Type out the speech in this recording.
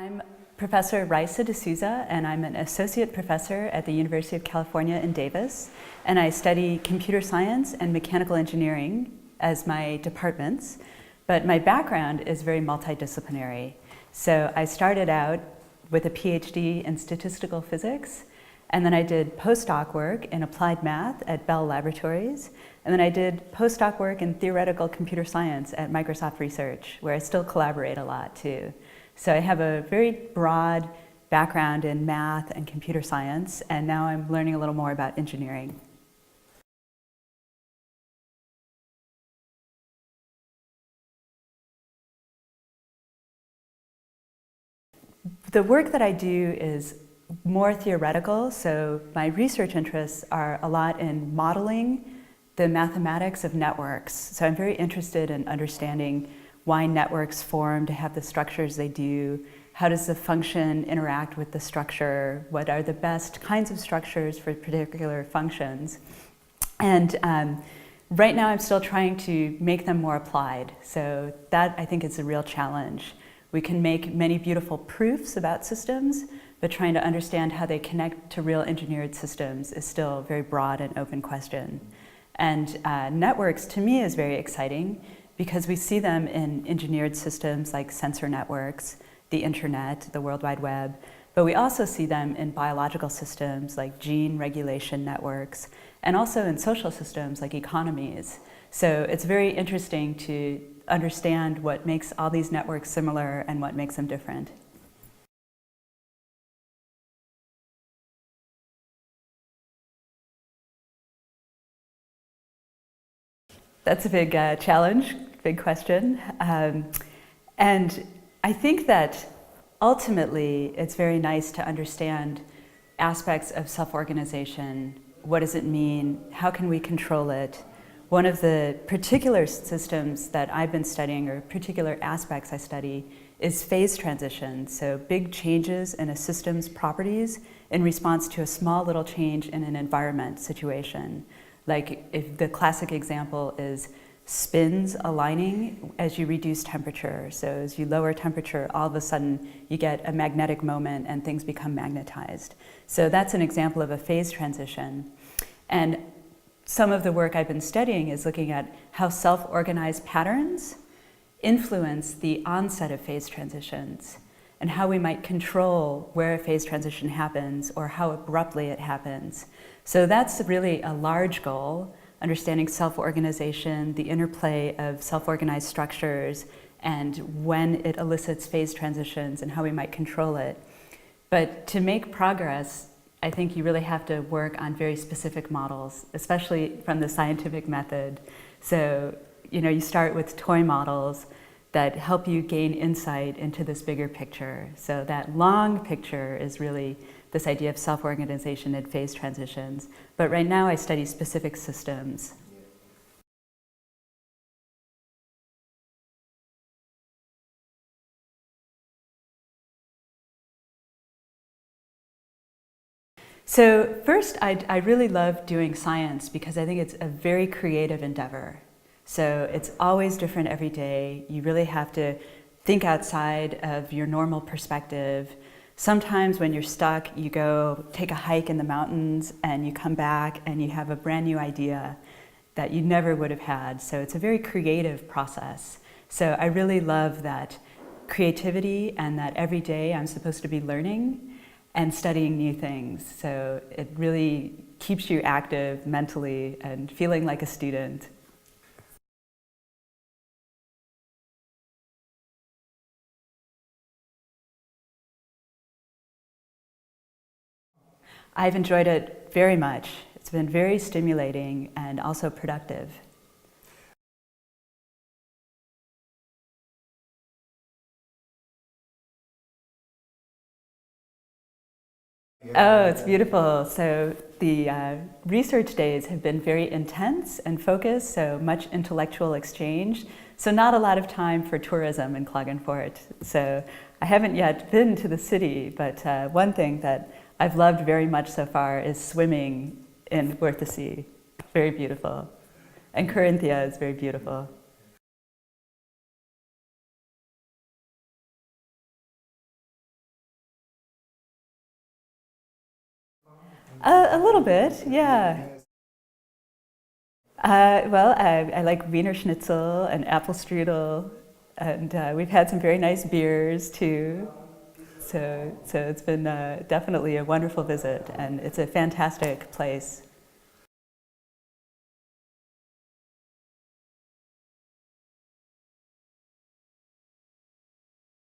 I'm Professor Raissa D'Souza, and I'm an associate professor at the University of California in Davis, and I study computer science and mechanical engineering as my departments, but my background is very multidisciplinary. So I started out with a PhD in statistical physics, and then I did postdoc work in applied math at Bell Laboratories, and then I did postdoc work in theoretical computer science at Microsoft Research, where I still collaborate a lot too. So I have a very broad background in math and computer science, and now I'm learning a little more about engineering. The work that I do is more theoretical, so my research interests are a lot in modeling the mathematics of networks. So I'm very interested in understanding why networks form to have the structures they do, how does the function interact with the structure, what are the best kinds of structures for particular functions. And right now I'm still trying to make them more applied, so that I think is a real challenge. We can make many beautiful proofs about systems, but trying to understand how they connect to real engineered systems is still a very broad and open question. And networks, to me, is very exciting because we see them in engineered systems like sensor networks, the internet, the World Wide Web, but we also see them in biological systems like gene regulation networks, and also in social systems like economies. So it's very interesting to understand what makes all these networks similar and what makes them different. That's a big challenge, big question. And I think that ultimately it's very nice to understand aspects of self-organization. What does it mean? How can we control it? One of the particular systems that I've been studying, or particular aspects I study, is phase transition. So big changes in a system's properties in response to a small little change in an environment situation. Like if the classic example is spins aligning as you reduce temperature. So as you lower temperature, all of a sudden you get a magnetic moment and things become magnetized. So that's an example of a phase transition. And some of the work I've been studying is looking at how self-organized patterns influence the onset of phase transitions and how we might control where a phase transition happens or how abruptly it happens. So that's really a large goal, understanding self-organization, the interplay of self-organized structures, and when it elicits phase transitions and how we might control it. But to make progress, I think you really have to work on very specific models, especially from the scientific method. So, you start with toy models that help you gain insight into this bigger picture. So that long picture is really this idea of self-organization and phase transitions. But right now I study specific systems. So first, I really love doing science because I think it's a very creative endeavor. So it's always different every day. You really have to think outside of your normal perspective. Sometimes when you're stuck, you go take a hike in the mountains and you come back and you have a brand new idea that you never would have had. So it's a very creative process. So I really love that creativity and that every day I'm supposed to be learning and studying new things. So it really keeps you active mentally and feeling like a student. I've enjoyed it very much. It's been very stimulating and also productive. Oh, it's beautiful. So the research days have been very intense and focused, so much intellectual exchange. So not a lot of time for tourism in Klagenfurt. So I haven't yet been to the city, but one thing that I've loved very much so far is swimming in Wörthersee. Very beautiful. And Carinthia is very beautiful. A little bit, yeah. Well, I like Wiener Schnitzel and apple strudel, and we've had some very nice beers too. So it's been definitely a wonderful visit, and it's a fantastic place.